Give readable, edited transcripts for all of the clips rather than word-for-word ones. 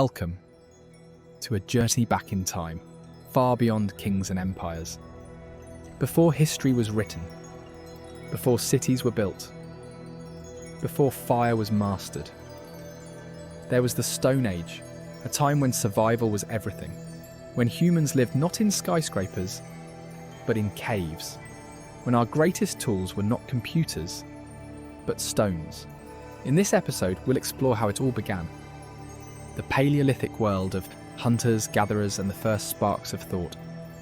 Welcome to a journey back in time, far beyond kings and empires. Before history was written, before cities were built, before fire was mastered, there was the Stone Age, a time when survival was everything, when humans lived not in skyscrapers, but in caves, when our greatest tools were not computers, but stones. In this episode, we'll explore how it all began. The Paleolithic world of hunters, gatherers, and the first sparks of thought.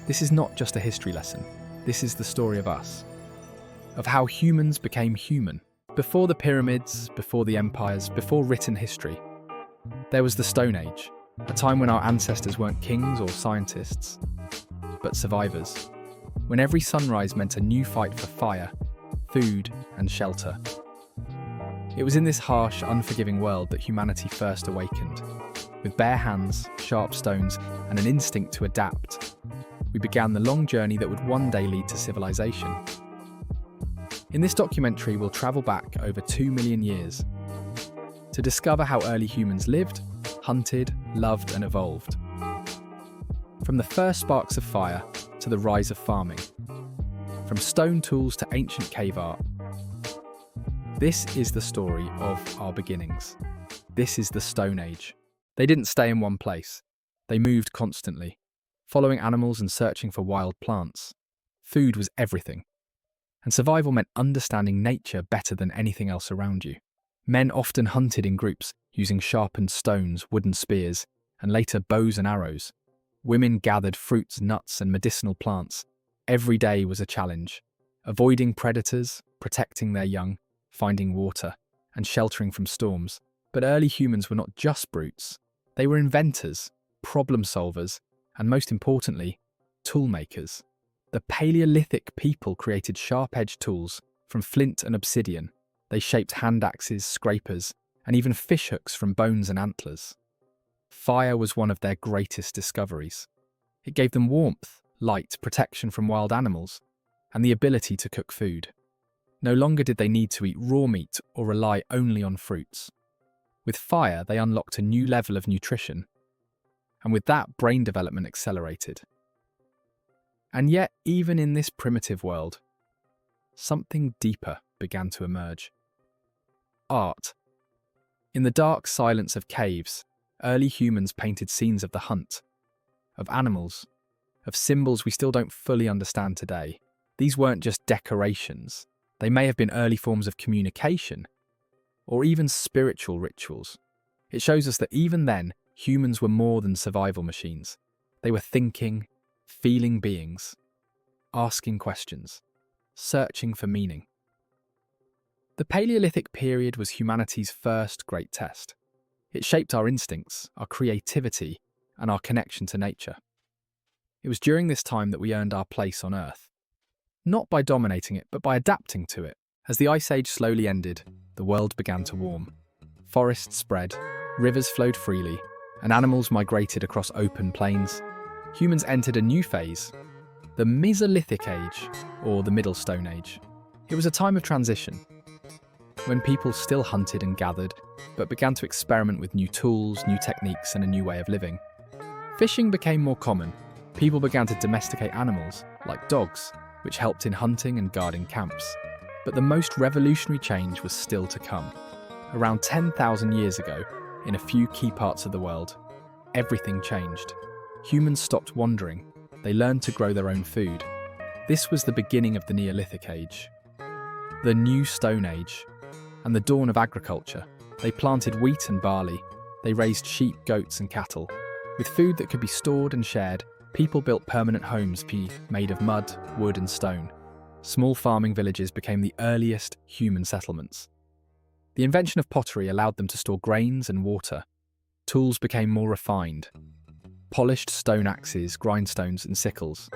This is not just a history lesson. This is the story of us, of how humans became human. Before the pyramids, before the empires, before written history, there was the Stone Age, a time when our ancestors weren't kings or scientists, but survivors. When every sunrise meant a new fight for fire, food, and shelter. It was in this harsh, unforgiving world that humanity first awakened. With bare hands, sharp stones, and an instinct to adapt, we began the long journey that would one day lead to civilization. In this documentary, we'll travel back over 2 million years to discover how early humans lived, hunted, loved, and evolved. From the first sparks of fire to the rise of farming, from stone tools to ancient cave art. This is the story of our beginnings. This is the Stone Age. They didn't stay in one place. They moved constantly, following animals and searching for wild plants. Food was everything, and survival meant understanding nature better than anything else around you. Men often hunted in groups, using sharpened stones, wooden spears, and later bows and arrows. Women gathered fruits, nuts, and medicinal plants. Every day was a challenge, avoiding predators, protecting their young, finding water, and sheltering from storms. But early humans were not just brutes. They were inventors, problem solvers, and most importantly, tool makers. The Paleolithic people created sharp-edged tools from flint and obsidian. They shaped hand axes, scrapers, and even fishhooks from bones and antlers. Fire was one of their greatest discoveries. It gave them warmth, light, protection from wild animals, and the ability to cook food. No longer did they need to eat raw meat or rely only on fruits. With fire, they unlocked a new level of nutrition, and with that, brain development accelerated. And yet, even in this primitive world, something deeper began to emerge. Art. In the dark silence of caves, early humans painted scenes of the hunt, of animals, of symbols we still don't fully understand today. These weren't just decorations. They may have been early forms of communication, or even spiritual rituals. It shows us that even then, humans were more than survival machines. They were thinking, feeling beings, asking questions, searching for meaning. The Paleolithic period was humanity's first great test. It shaped our instincts, our creativity, and our connection to nature. It was during this time that we earned our place on Earth. Not by dominating it, but by adapting to it. As the Ice Age slowly ended, the world began to warm. Forests spread, rivers flowed freely, and animals migrated across open plains. Humans entered a new phase, the Mesolithic Age, or the Middle Stone Age. It was a time of transition, when people still hunted and gathered, but began to experiment with new tools, new techniques, and a new way of living. Fishing became more common. People began to domesticate animals, like dogs, which helped in hunting and guarding camps. But the most revolutionary change was still to come. Around 10,000 years ago, in a few key parts of the world, everything changed. Humans stopped wandering. They learned to grow their own food. This was the beginning of the Neolithic Age, the new Stone Age, and the dawn of agriculture. They planted wheat and barley. They raised sheep, goats, and cattle. With food that could be stored and shared, people built permanent homes made of mud, wood, and stone. Small farming villages became the earliest human settlements. The invention of pottery allowed them to store grains and water. Tools became more refined. Polished stone axes, grindstones, and sickles.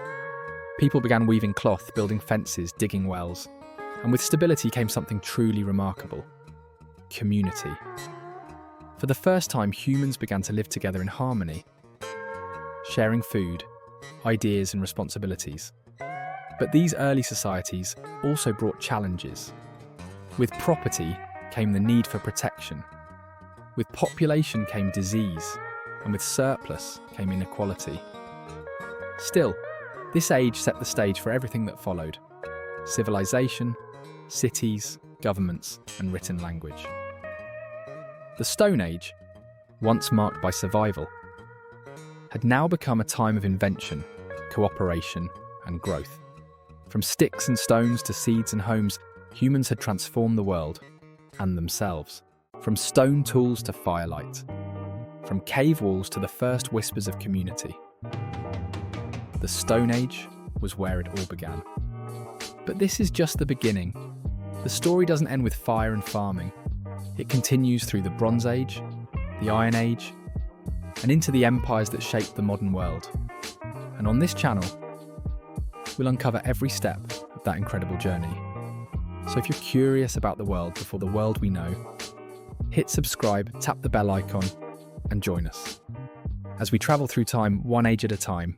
People began weaving cloth, building fences, digging wells. And with stability came something truly remarkable: community. For the first time, humans began to live together in harmony, sharing food, ideas, and responsibilities. But these early societies also brought challenges. With property came the need for protection. With population came disease, and with surplus came inequality. Still, this age set the stage for everything that followed: civilization, cities, governments, and written language. The Stone Age, once marked by survival, had now become a time of invention, cooperation, and growth. From sticks and stones to seeds and homes, humans had transformed the world and themselves. From stone tools to firelight, from cave walls to the first whispers of community. The Stone Age was where it all began. But this is just the beginning. The story doesn't end with fire and farming. It continues through the Bronze Age, the Iron Age, and into the empires that shaped the modern world. And on this channel, we'll uncover every step of that incredible journey. So if you're curious about the world before the world we know, hit subscribe, tap the bell icon, and join us as we travel through time one age at a time.